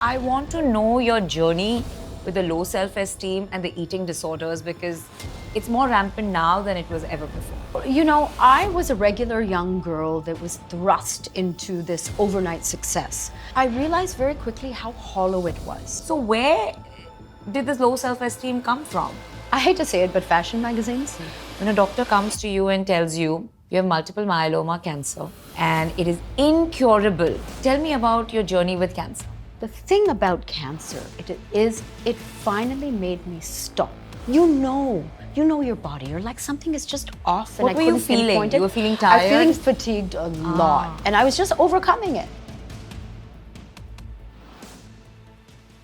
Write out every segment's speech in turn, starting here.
I want to know your journey with the low self-esteem and the eating disorders because it's more rampant now than it was ever before. You know, I was a regular young girl that was thrust into this overnight success. I realized very quickly how hollow it was. So where did this low self-esteem come from? I hate to say it, but fashion magazines. When a doctor comes to you and tells you have multiple myeloma cancer and it is incurable, tell me about your journey with cancer. The thing about cancer, it finally made me stop. You know your body. You're like, something is just off. And What were you feeling? pinpoint it. You were feeling tired? I was feeling fatigued a lot. And I was just overcoming it.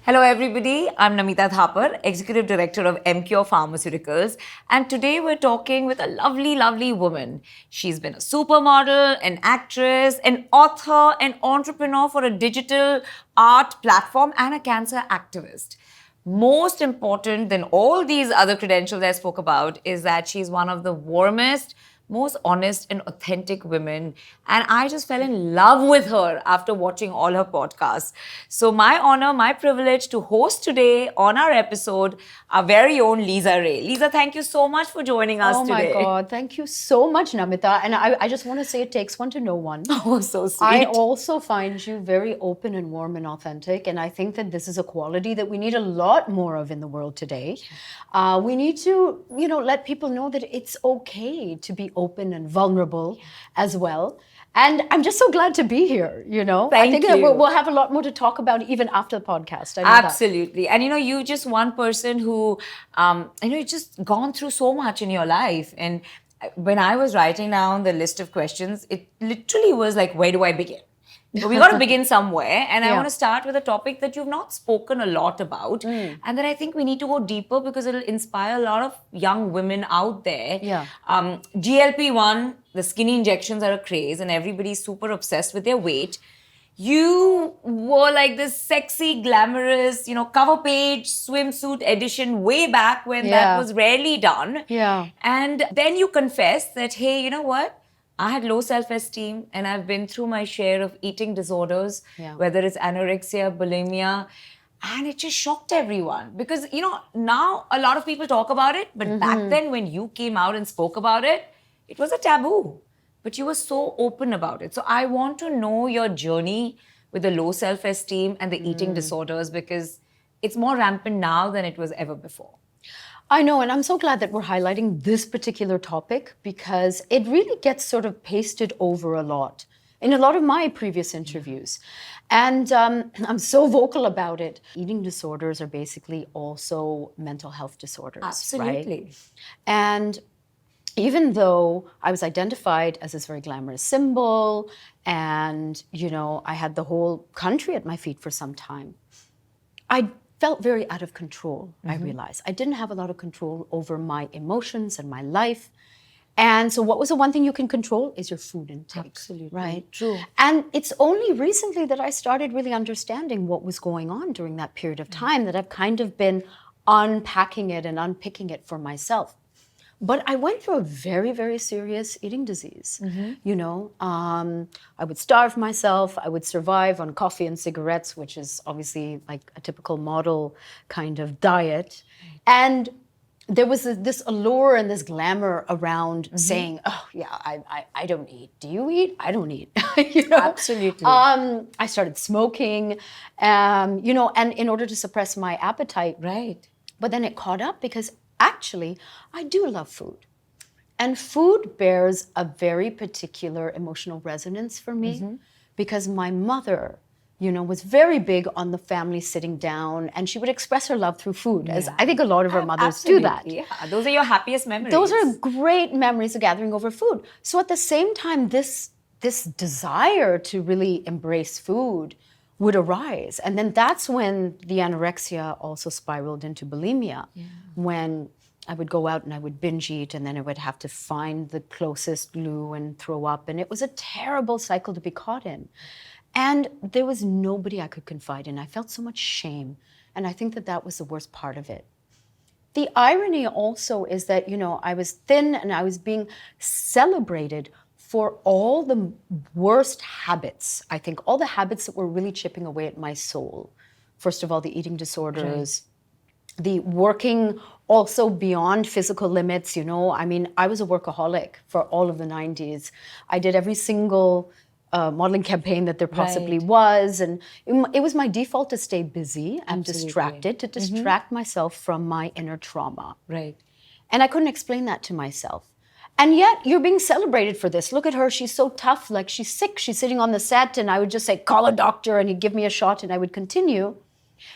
Hello everybody, I'm Namita Thapar, Executive Director of MCure Pharmaceuticals, and today we're talking with a lovely, lovely woman. She's been a supermodel, an actress, an author, an entrepreneur for a digital art platform, and a cancer activist. Most important than all these other credentials I spoke about is that she's one of the warmest, most honest and authentic women. And I just fell in love with her after watching all her podcasts. So my honor, my privilege to host today on our episode, our very own Lisa Ray. Lisa, thank you so much for joining us today. Oh my God, thank you so much, Namita. And I just want to say it takes one to know one. Oh, so sweet. I also find you very open and warm and authentic. And I think that this is a quality that we need a lot more of in the world today. We need to, let people know that it's okay to be open and vulnerable as well. And I'm just so glad to be here, I think that we'll have a lot more to talk about even after the podcast. Absolutely. And you're just one person who, you've just gone through so much in your life. And when I was writing down the list of questions, it literally was like, where do I begin? But we got to begin somewhere. And I want to start with a topic that you've not spoken a lot about. And that I think we need to go deeper because it'll inspire a lot of young women out there. Yeah. GLP-1, the skinny injections are a craze and everybody's super obsessed with their weight. You were like this sexy, glamorous, cover page swimsuit edition way back when that was rarely done. Yeah. And then you confess that, hey, you know what? I had low self-esteem and I've been through my share of eating disorders, whether it's anorexia, bulimia, and it just shocked everyone. Because, now a lot of people talk about it, but back then when you came out and spoke about it, it was a taboo. But you were so open about it. So I want to know your journey with the low self-esteem and the eating disorders because it's more rampant now than it was ever before. I know, and I'm so glad that we're highlighting this particular topic because it really gets sort of pasted over a lot in a lot of my previous interviews. And I'm so vocal about it. Eating disorders are basically also mental health disorders. Absolutely. Right? And even though I was identified as this very glamorous symbol and, I had the whole country at my feet for some time, I felt very out of control, I realized. I didn't have a lot of control over my emotions and my life. And so what was the one thing you can control is your food intake. Absolutely. Right? True. And it's only recently that I started really understanding what was going on during that period of time, that I've kind of been unpacking it and unpicking it for myself. But I went through a very, very serious eating disease. I would starve myself. I would survive on coffee and cigarettes, which is obviously like a typical model kind of diet. And there was this allure and this glamour around saying, oh, yeah, I don't eat. Do you eat? I don't eat. Absolutely. I started smoking, and in order to suppress my appetite. Right. But then it caught up because actually, I do love food. And food bears a very particular emotional resonance for me because my mother, was very big on the family sitting down and she would express her love through food, as I think a lot of our mothers do that. Yeah, those are your happiest memories. Those are great memories of gathering over food. So at the same time, this desire to really embrace food would arise. And then that's when the anorexia also spiraled into bulimia, when I would go out and I would binge eat and then I would have to find the closest loo and throw up. And it was a terrible cycle to be caught in. And there was nobody I could confide in. I felt so much shame. And I think that was the worst part of it. The irony also is that, I was thin and I was being celebrated for all the worst habits, I think, all the habits that were really chipping away at my soul. first of all, the eating disorders, the working also beyond physical limits, I mean, I was a workaholic for all of the 90s. I did every single modeling campaign that there possibly was. And it was my default to stay busy and distracted, to distract myself from my inner trauma. Right. And I couldn't explain that to myself. And yet you're being celebrated for this. Look at her, she's so tough, like she's sick, she's sitting on the set, and I would just say, call a doctor, and he'd give me a shot, and I would continue.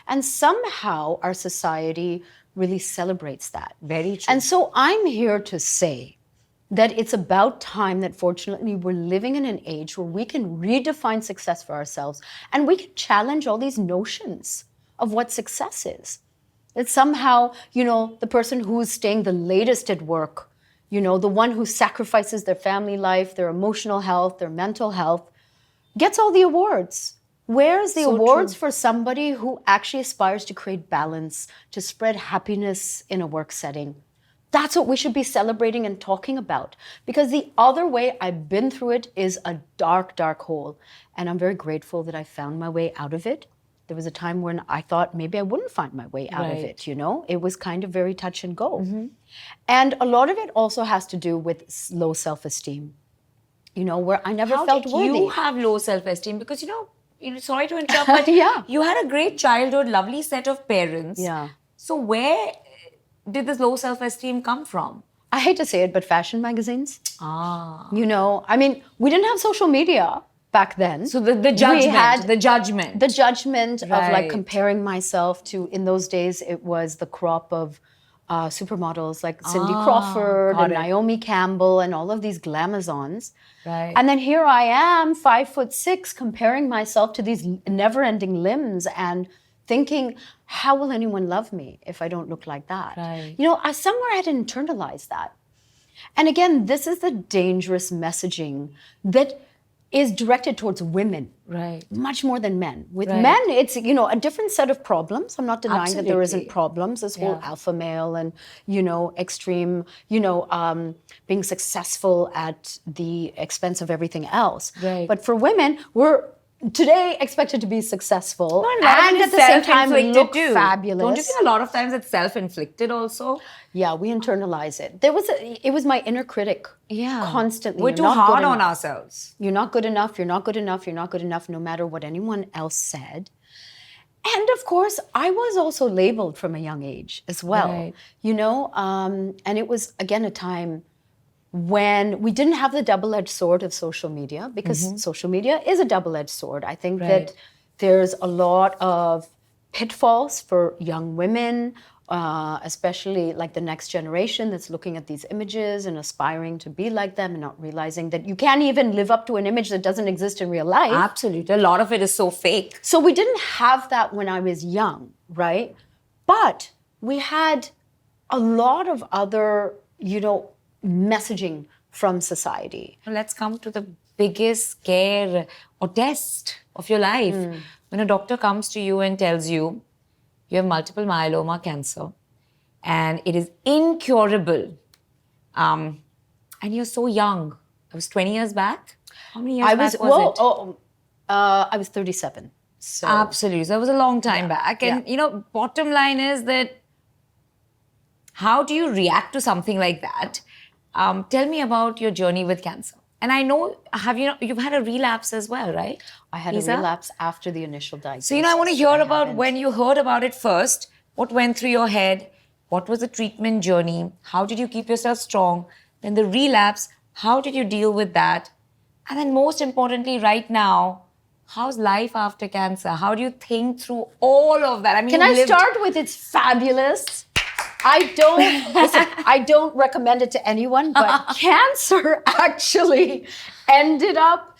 And somehow our society really celebrates that. Very true. And so I'm here to say that it's about time that fortunately we're living in an age where we can redefine success for ourselves, and we can challenge all these notions of what success is. That somehow, the person who is staying the latest at work, the one who sacrifices their family life, their emotional health, their mental health, gets all the awards. Where's the awards for somebody who actually aspires to create balance, to spread happiness in a work setting? That's what we should be celebrating and talking about. Because the other way, I've been through it, is a dark, dark hole. And I'm very grateful that I found my way out of it. There was a time when I thought maybe I wouldn't find my way out of it, It was kind of very touch and go. And a lot of it also has to do with low self-esteem, where I never felt worthy. How did you have low self-esteem? Because, sorry to interrupt, but you had a great childhood, lovely set of parents. Yeah. So where did this low self-esteem come from? I hate to say it, but fashion magazines. Ah. I mean, we didn't have social media back then. So the judgment, the judgment of like comparing myself to, in those days, it was the crop of supermodels like Cindy Crawford and Naomi Campbell and all of these glamazons. Right. And then here I am, 5'6", comparing myself to these never-ending limbs and thinking, how will anyone love me if I don't look like that? Right. I somewhere had internalized that. And again, this is the dangerous messaging that is directed towards women, much more than men. With men, it's, a different set of problems. I'm not denying that there isn't problems, this whole alpha male and, extreme, being successful at the expense of everything else. Right. But for women, we're today expected to be successful and at the same time look fabulous. Don't you think a lot of times it's self-inflicted also? Yeah, we internalize it. It was my inner critic constantly. We're too hard on ourselves. You're not good enough, you're not good enough, you're not good enough, no matter what anyone else said. And of course, I was also labeled from a young age as well. And it was, again, a time when we didn't have the double-edged sword of social media, because social media is a double-edged sword. I think that there's a lot of pitfalls for young women, especially like the next generation that's looking at these images and aspiring to be like them and not realizing that you can't even live up to an image that doesn't exist in real life. Absolutely. A lot of it is so fake. So we didn't have that when I was young, right? But we had a lot of other, messaging from society. Let's come to the biggest scare or test of your life. When a doctor comes to you and tells you have multiple myeloma cancer and it is incurable, and you're so young. It was 20 years back? How many years back was it? I was 37. So. Absolutely. So it was a long time back. And, bottom line is that how do you react to something like that? Tell me about your journey with cancer. And I know, you've had a relapse as well, right? I had a relapse after the initial diagnosis. So, I want to hear about when you heard about it first, what went through your head, what was the treatment journey, how did you keep yourself strong, then the relapse, how did you deal with that? And then most importantly, right now, how's life after cancer? How do you think through all of that? I mean, can I start with it's fabulous? I don't recommend it to anyone, but cancer actually ended up,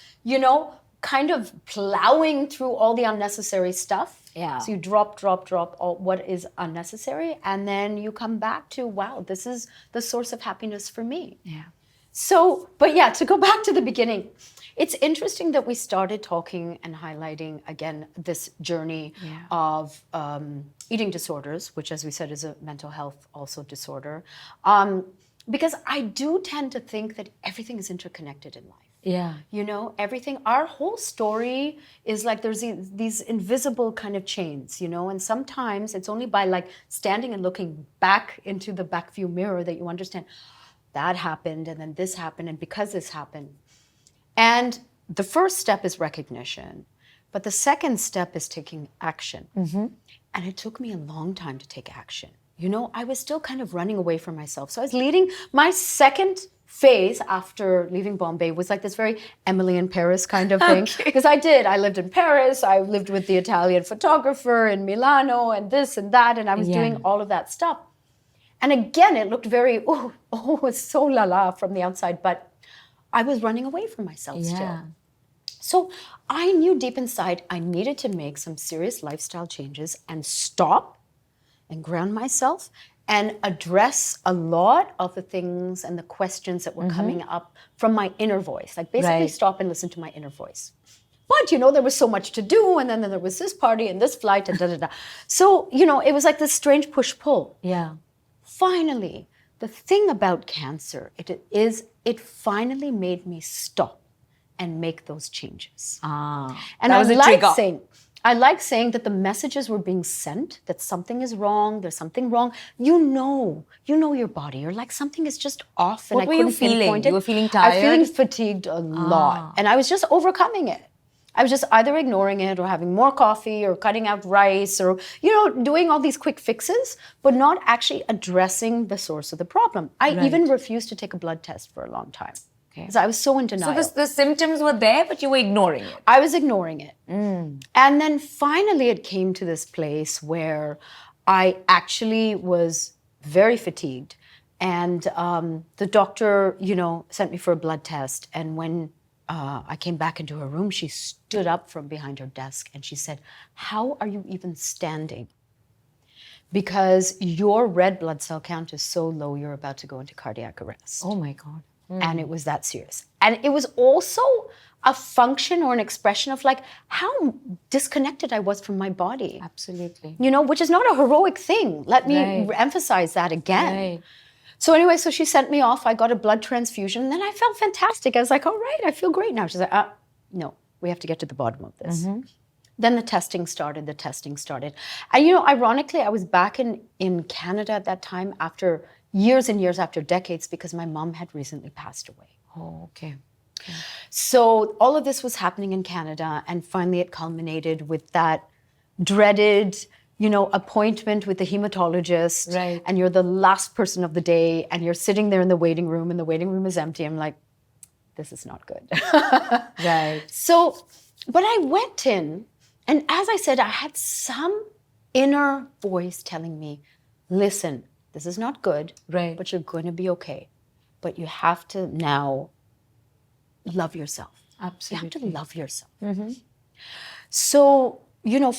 kind of plowing through all the unnecessary stuff. Yeah. So you drop all what is unnecessary, and then you come back to, wow, this is the source of happiness for me. Yeah. So, but to go back to the beginning, it's interesting that we started talking and highlighting, again, this journey of eating disorders, which, as we said, is a mental health also disorder. Because I do tend to think that everything is interconnected in life. Yeah. You know, everything, our whole story is like there's these invisible kind of chains, you know, and sometimes it's only by like standing and looking back into the back view mirror that you understand that happened and then this happened and because this happened. And the first step is recognition, but the second step is taking action. And it took me a long time to take action. You know, I was still kind of running away from myself. So I was leading my second phase after leaving Bombay was like this very Emily in Paris kind of thing. Because I lived in Paris, I lived with the Italian photographer in Milano and this and that, and I was doing all of that stuff. And again, it looked very, it's so la la from the outside, but I was running away from myself still. So I knew deep inside I needed to make some serious lifestyle changes and stop and ground myself and address a lot of the things and the questions that were coming up from my inner voice. Like basically stop and listen to my inner voice. But, you know, there was so much to do and then there was this party and this flight and da-da-da. So, you know, it was like this strange push-pull. Yeah. Finally, the thing about cancer, it finally made me stop and make those changes. And that was I like saying that the messages were being sent, that something is wrong, there's something wrong. You know your body. You're like, something is just off. And What were you feeling? You were feeling tired? I was feeling fatigued a lot. And I was just overcoming it. I was just either ignoring it or having more coffee or cutting out rice or, you know, doing all these quick fixes, but not actually addressing the source of the problem. I even refused to take a blood test for a long time. Because I was so in denial. So the symptoms were there, but you were ignoring it. I was ignoring it. And then finally it came to this place where I actually was very fatigued. And the doctor, you know, sent me for a blood test. And when I came back into her room, she stood up from behind her desk and she said, "How are you even standing? Because your red blood cell count is so low, you're about to go into cardiac arrest." Oh my God. And it was that serious. And it was also a function or an expression of like how disconnected I was from my body. Absolutely. You know, which is not a heroic thing. Let me emphasize that again. So anyway, so she sent me off. I got a blood transfusion. And then I felt fantastic. I was like, all right, I feel great now. She's like, no, we have to get to the bottom of this. Then the testing started. And, you know, ironically, I was back in Canada at that time after years and years, after decades, because my mom had recently passed away. Oh, okay. So all of this was happening in Canada. And finally, it culminated with that dreaded, you know, appointment with the hematologist. And you're the last person of the day. And you're sitting there in the waiting room. And the waiting room is empty. I'm like, this is not good. So, but I went in. And as I said, I had some inner voice telling me, listen, this is not good, but you're going to be okay. But you have to now love yourself. Absolutely. You have to love yourself. So, you know,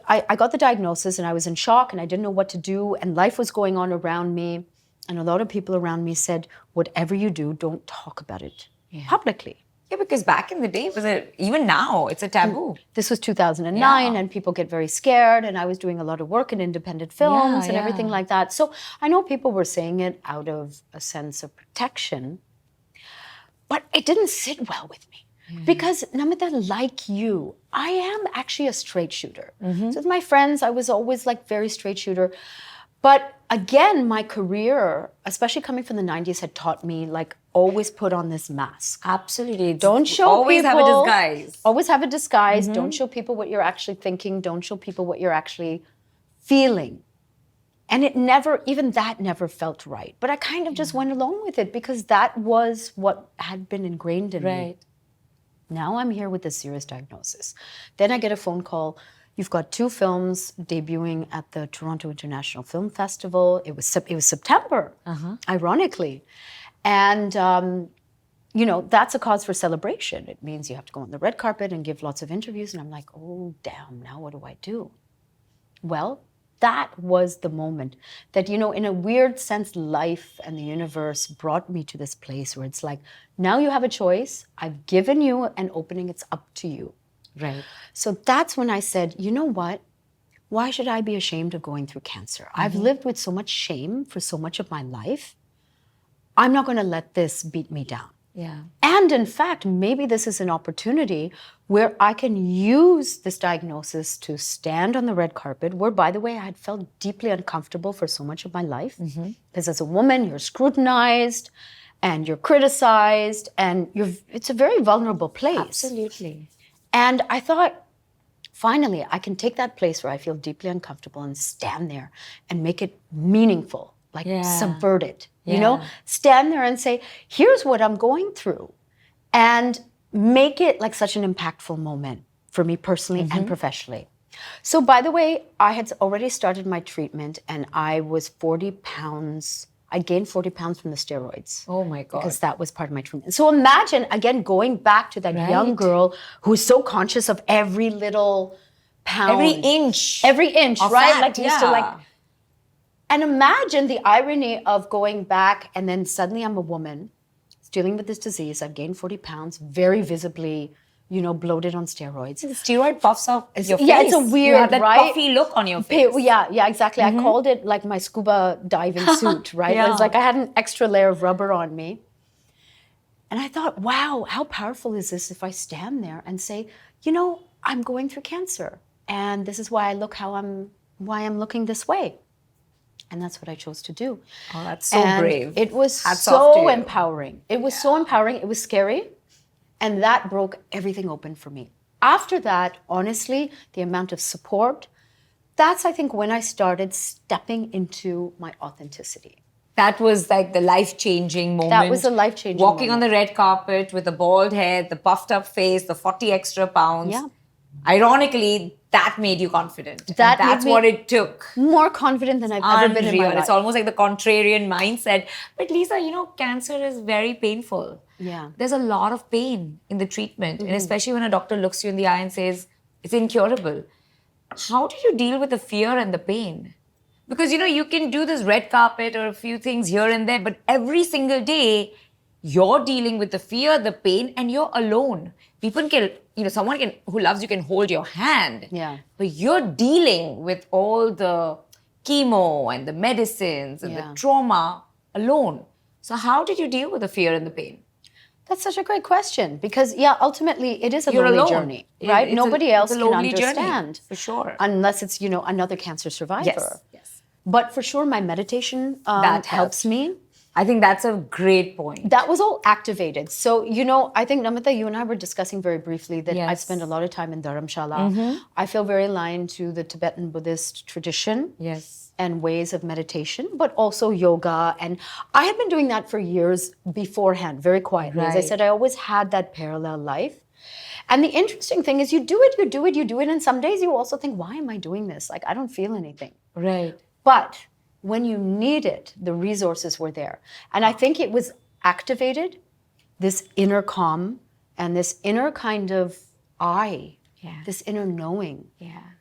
I got the diagnosis and I was in shock and I didn't know what to do and life was going on around me. And a lot of people around me said, whatever you do, don't talk about it publicly. Yeah, because back in the day, even now, it's a taboo. This was 2009 and people get very scared and I was doing a lot of work in independent films and everything like that. So I know people were saying it out of a sense of protection, but it didn't sit well with me. Because Namita, like you, I am actually a straight shooter. So with my friends, I was always like very straight shooter. But again, my career, especially coming from the 90s, had taught me like always put on this mask. Absolutely. Don't show always people. Always have a disguise. Always have a disguise. Don't show people what you're actually thinking. Don't show people what you're actually feeling. And even that never felt right. But I kind of just went along with it because that was what had been ingrained in me. Now I'm here with a serious diagnosis. Then I get a phone call. You've got 2 films debuting at the Toronto International Film Festival. It was September, ironically. And, you know, that's a cause for celebration. It means you have to go on the red carpet and give lots of interviews. And I'm like, oh, damn, now what do I do? Well, that was the moment that, you know, in a weird sense, life and the universe brought me to this place where it's like, now you have a choice. I've given you an opening. It's up to you. So that's when I said, you know what? Why should I be ashamed of going through cancer? I've lived with so much shame for so much of my life. I'm not going to let this beat me down. Yeah. And in fact, maybe this is an opportunity where I can use this diagnosis to stand on the red carpet, where, by the way, I had felt deeply uncomfortable for so much of my life. Because as a woman, you're scrutinized and you're criticized, and it's a very vulnerable place. Absolutely. And I thought, finally, I can take that place where I feel deeply uncomfortable and stand there and make it meaningful, like subvert it, you know? Stand there and say, here's what I'm going through. And make it like such an impactful moment for me personally and professionally. So, by the way, I had already started my treatment and I was 40 pounds. I gained 40 pounds from the steroids. Oh my God. Because that was part of my treatment. So imagine, again, going back to that young girl who's so conscious of every little pound. Every inch. Every inch, of right? fat, Like used to like. And imagine the irony of going back and then suddenly I'm a woman dealing with this disease. I've gained 40 pounds, very visibly, you know, bloated on steroids. The steroid puffs up your face. Yeah, it's a weird, you have that right? puffy look on your face. Yeah, exactly. I called it like my scuba diving suit, right? It was like I had an extra layer of rubber on me. And I thought, wow, how powerful is this if I stand there and say, you know, I'm going through cancer. And this is why I look why I'm looking this way. And that's what I chose to do. Oh, that's so brave. It was Hats off to so you. empowering. It was so empowering. It was scary. And that broke everything open for me. After that, honestly, the amount of support, that's, I think, when I started stepping into my authenticity. That was like the life-changing moment. That was a life-changing Walking moment. on the red carpet with the bald head, the puffed up face, the 40 extra pounds. Yeah. Ironically, that made you confident. That And that's made me what it took. More confident than I've ever been in my life. It's almost like the contrarian mindset. But Lisa, you know, cancer is very painful. Yeah. There's a lot of pain in the treatment. And especially when a doctor looks you in the eye and says, it's incurable. How did you deal with the fear and the pain? Because, you know, you can do this red carpet or a few things here and there, but every single day, you're dealing with the fear, the pain, and you're alone. People can, you know, someone who loves you can hold your hand. Yeah. But you're dealing with all the chemo and the medicines and the trauma alone. So how did you deal with the fear and the pain? That's such a great question because, ultimately it is a You're lonely alone. journey, right? Nobody else can understand. Journey, for sure. Unless it's, you know, another cancer survivor. Yes. But for sure, my meditation That helps me. I think that's a great point. That was all activated. So, you know, I think, Namita, you and I were discussing very briefly that I spend a lot of time in Dharamshala. I feel very aligned to the Tibetan Buddhist tradition. Yes. And ways of meditation, but also yoga. And I had been doing that for years beforehand, very quietly. As I said, I always had that parallel life. And the interesting thing is you do it. And some days you also think, why am I doing this? Like, I don't feel anything. Right. But when you need it, the resources were there. And I think it was activated, this inner calm and this inner kind of this inner knowing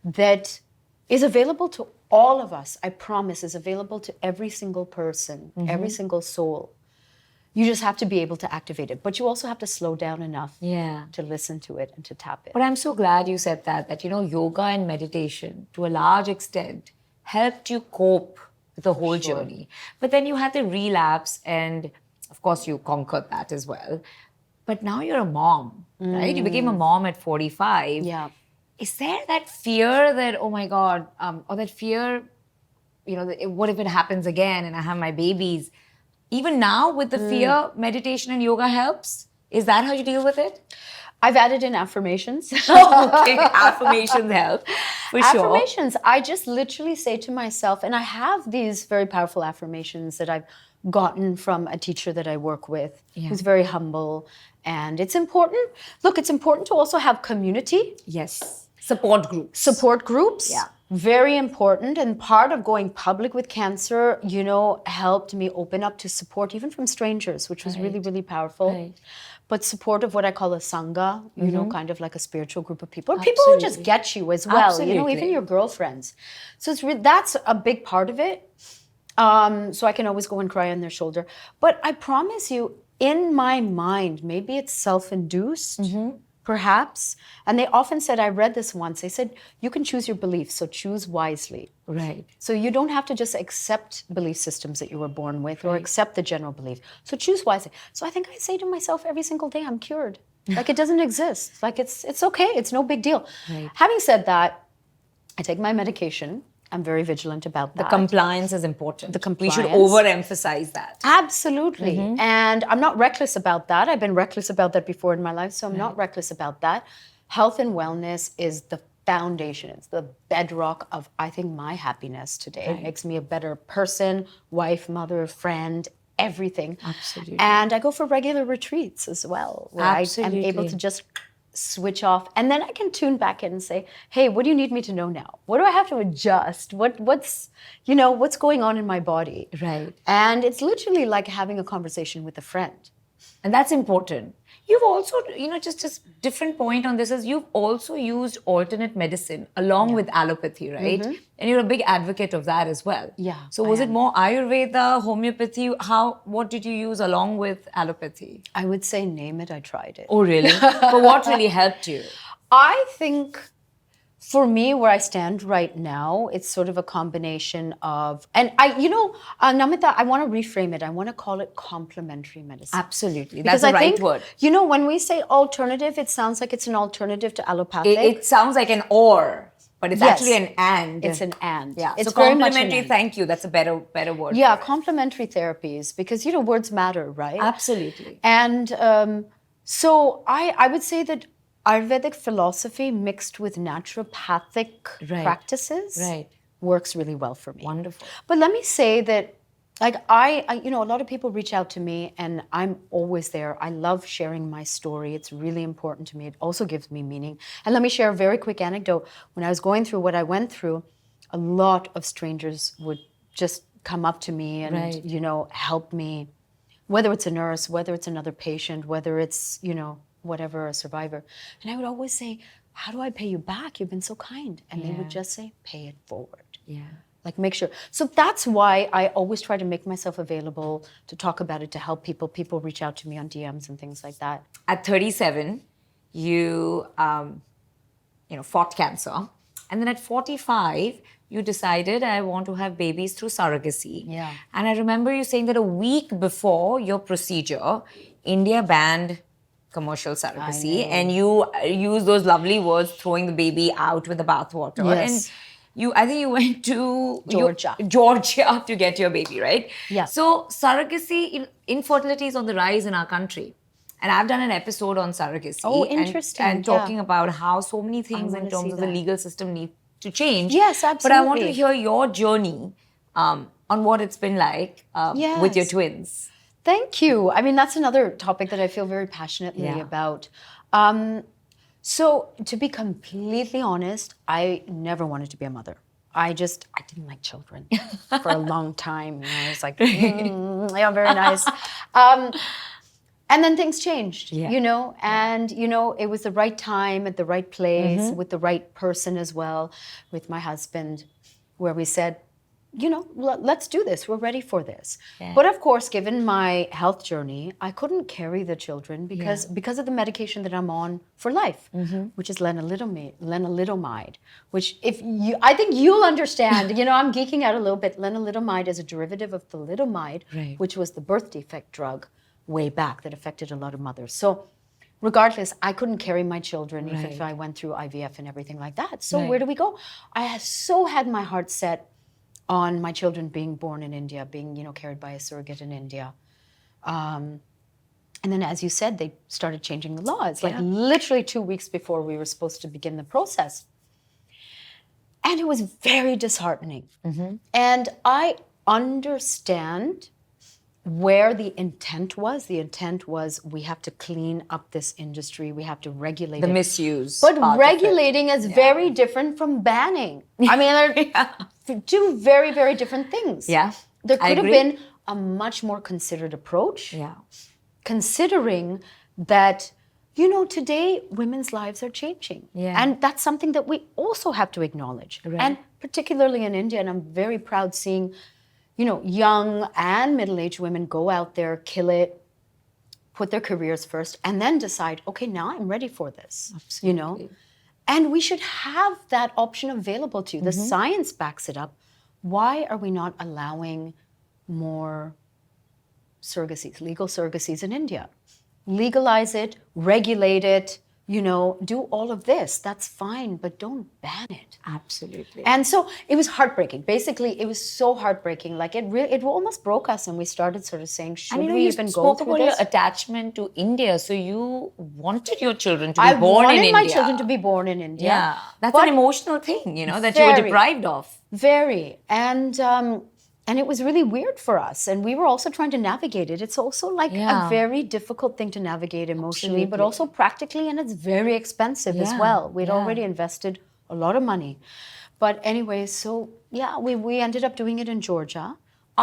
that is available to all of us, I promise, is available to every single person, every single soul. You just have to be able to activate it. But you also have to slow down enough to listen to it and to tap it. But I'm so glad you said that, you know, yoga and meditation, to a large extent, helped you cope with the whole journey. But then you had the relapse and, of course, you conquered that as well. But now you're a mom, right? You became a mom at 45. Yeah. Is there that fear that, oh my God, or that fear, you know, what if it happens again and I have my babies? Even now with the fear, meditation and yoga helps? Is that how you deal with it? I've added in affirmations. Okay, affirmations help, for sure. Affirmations, I just literally say to myself, and I have these very powerful affirmations that I've gotten from a teacher that I work with who's very humble. And it's important. Look, it's important to also have community. Yes. Support groups. Support groups. Yeah. Very important. And part of going public with cancer, you know, helped me open up to support even from strangers, which was really, really powerful. Right. But support of what I call a Sangha, you know, kind of like a spiritual group of people. Or people who just get you as well, you know, even your girlfriends. So it's that's a big part of it. So I can always go and cry on their shoulder. But I promise you, in my mind, maybe it's self-induced, perhaps. And they often said, I read this once, they said, you can choose your beliefs, so choose wisely. Right. So you don't have to just accept belief systems that you were born with or accept the general belief. So choose wisely. So I think I say to myself every single day, I'm cured. Like it doesn't exist. Like it's okay. It's no big deal. Right. Having said that, I take my medication. I'm very vigilant about that. The compliance is important. The compliance. We should overemphasize that. Absolutely. And I'm not reckless about that. I've been reckless about that before in my life, so I'm not reckless about that. Health and wellness is the foundation. It's the bedrock of, I think, my happiness today. It makes me a better person, wife, mother, friend, everything. Absolutely. And I go for regular retreats as well, where I am able to just switch off, and then I can tune back in and say, hey, what do you need me to know now? What do I have to adjust? What's going on in my body? Right. And it's literally like having a conversation with a friend. And that's important. You've also, just different point on this is you've also used alternate medicine along with allopathy, right? And you're a big advocate of that as well. Yeah, So was it more Ayurveda, homeopathy? What did you use along with allopathy? I would say name it, I tried it. Oh, really? But what really helped you? I think for me, where I stand right now, it's sort of a combination of, and Namita, I want to reframe it. I want to call it complementary medicine. Absolutely. Because That's the I right think, word. When we say alternative, it sounds like it's an alternative to allopathic. It sounds like an or, but it's actually an and. It's an and. Yeah. It's so very much complementary, an and. thank you. That's a better word. Yeah, complementary therapies, because, words matter, right? Absolutely. And so I would say that Ayurvedic philosophy mixed with naturopathic practices works really well for me. Wonderful. But let me say that, like, I a lot of people reach out to me, and I'm always there. I love sharing my story. It's really important to me. It also gives me meaning. And let me share a very quick anecdote. When I was going through what I went through, a lot of strangers would just come up to me and, help me, whether it's a nurse, whether it's another patient, whether it's, whatever, a survivor. And I would always say, how do I pay you back? You've been so kind. And they would just say, pay it forward. Yeah. Like, make sure. So that's why I always try to make myself available to talk about it, to help people. People reach out to me on DMs and things like that. At 37, you, fought cancer. And then at 45, you decided, I want to have babies through surrogacy. Yeah. And I remember you saying that a week before your procedure, India banned commercial surrogacy, and you use those lovely words, throwing the baby out with the bathwater. Yes. And I think you went to Georgia to get your baby, right? Yeah. So surrogacy, infertility is on the rise in our country. And I've done an episode on surrogacy. Oh, interesting. And talking about how so many things in terms of the that. legal system need to change. Yes, absolutely. But I want to hear your journey on what it's been like with your twins. Thank you. I mean, that's another topic that I feel very passionately about. So to be completely honest, I never wanted to be a mother. I didn't like children for a long time. I was like, yeah, very nice. And then things changed, and, it was the right time at the right place with the right person as well, with my husband, where we said, let's do this. We're ready for this. Yeah. But of course, given my health journey, I couldn't carry the children because of the medication that I'm on for life, which is lenalidomide, which I think you'll understand. I'm geeking out a little bit. Lenalidomide is a derivative of thalidomide, which was the birth defect drug way back that affected a lot of mothers. So regardless, I couldn't carry my children even if I went through IVF and everything like that. So where do we go? I had my heart set on my children being born in India, being, carried by a surrogate in India. And then, as you said, they started changing the laws, like literally 2 weeks before we were supposed to begin the process. And it was very disheartening. And I understand where the intent was. The intent was, we have to clean up this industry. We have to regulate the misuse. But regulating is very different from banning. I mean, they're two very, very different things. Yeah, there could have been a much more considered approach. Yeah, considering that, today women's lives are changing. Yeah, and that's something that we also have to acknowledge. And particularly in India, and I'm very proud seeing young and middle-aged women go out there, kill it, put their careers first, and then decide, okay, now I'm ready for this. You know? Absolutely. And we should have that option available to you. The science backs it up. Why are we not allowing more surrogacies, legal surrogacies in India? Legalize it, regulate it, you know, do all of this. That's fine, but don't ban it. Absolutely. And so it was heartbreaking. Basically, it was so heartbreaking. Like it almost broke us, and we started sort of saying, should we even go spoke through about this? your attachment to India. So you wanted your children to be born in I India. wanted my children to be born in India. Yeah, that's But an emotional thing, you know, that you were very, deprived of. Very. And it was really weird for us. And we were also trying to navigate it. It's also like Yeah. a very difficult thing to navigate emotionally, but Absolutely. also practically, and it's very expensive as Yeah, well. We'd yeah. already invested a lot of money. But anyway, so yeah, we ended up doing it in Georgia.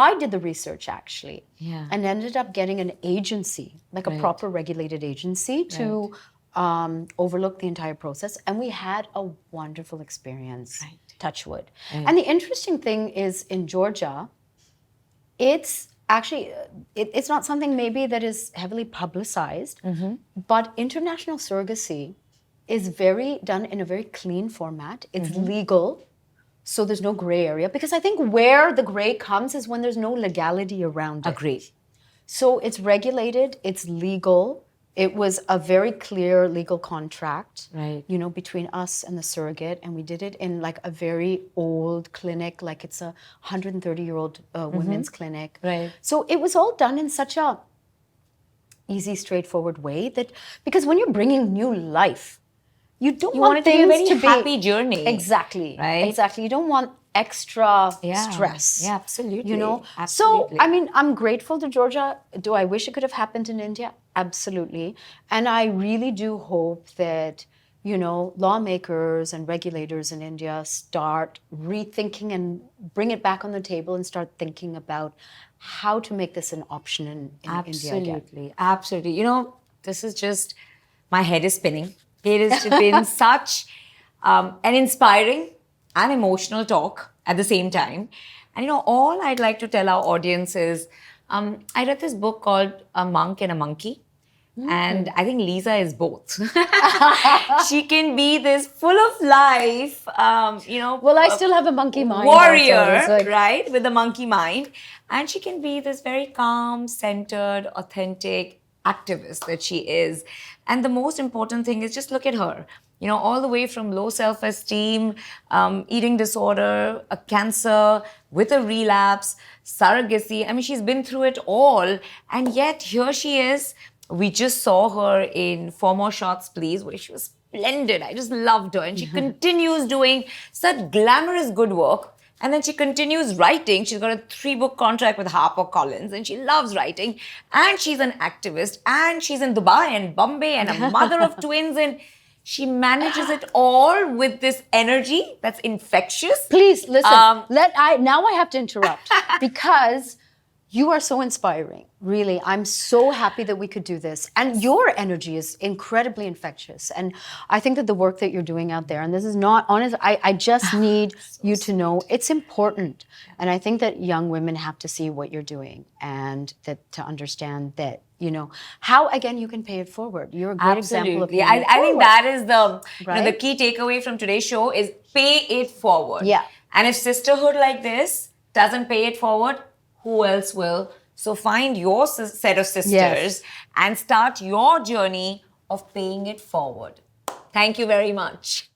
I did the research actually, Yeah. and ended up getting an agency, like a Right. proper regulated agency to overlook the entire process. And we had a wonderful experience, Right. touch wood. Right. And the interesting thing is in Georgia, it's actually, it's not something maybe that is heavily publicized, but international surrogacy is done in a very clean format. It's legal, so there's no gray area. Because I think where the gray comes is when there's no legality around it. Agreed. So it's regulated, it's legal. It was a very clear legal contract, Right. you know, between us and the surrogate, and we did it in like a very old clinic, like it's a 130-year-old women's clinic. Right. So it was all done in such a easy, straightforward way that, because when you're bringing new life, you don't You want want it to be a things very to happy journey. Exactly. Right? Exactly. You don't want extra Yeah. stress. Yeah, absolutely. You know? Absolutely. So, I mean, I'm grateful to Georgia. Do I wish it could have happened in India? Absolutely. And I really do hope that, you know, lawmakers and regulators in India start rethinking and bring it back on the table and start thinking about how to make this an option in India again. Absolutely. Absolutely. You know, this is just, my head is spinning. It has been such an inspiring and emotional talk at the same time. And, you know, all I'd like to tell our audience is, I read this book called A Monk and a Monkey. And I think Lisa is both. She can be this full of life, you know. Well, I still have a monkey mind. Warrior, also. It's like- right, with the monkey mind. And she can be this very calm, centered, authentic activist that she is. And the most important thing is just look at her. You know, all the way from low self-esteem, eating disorder, a cancer, with a relapse, surrogacy. I mean, she's been through it all. And yet here she is. We just saw her in 4 More Shots, Please, where she was splendid. I just loved her. And she continues doing such glamorous good work. And then she continues writing. She's got a 3-book contract with HarperCollins, and she loves writing. And she's an activist. And she's in Dubai and Bombay and a mother of twins. And she manages it all with this energy that's infectious. Please listen. Now I have to interrupt because you are so inspiring. Really, I'm so happy that we could do this. And your energy is incredibly infectious. And I think that the work that you're doing out there, and this is not honest, I just need you to know it's important. And I think that young women have to see what you're doing and that to understand that, you know, how again you can pay it forward. You're a great example of Absolutely. paying it I think forward. that is the, you know, the Right? key takeaway from today's show is pay it forward. Yeah. And if sisterhood like this doesn't pay it forward, who else will? So find your set of sisters Yes. and start your journey of paying it forward. Thank you very much.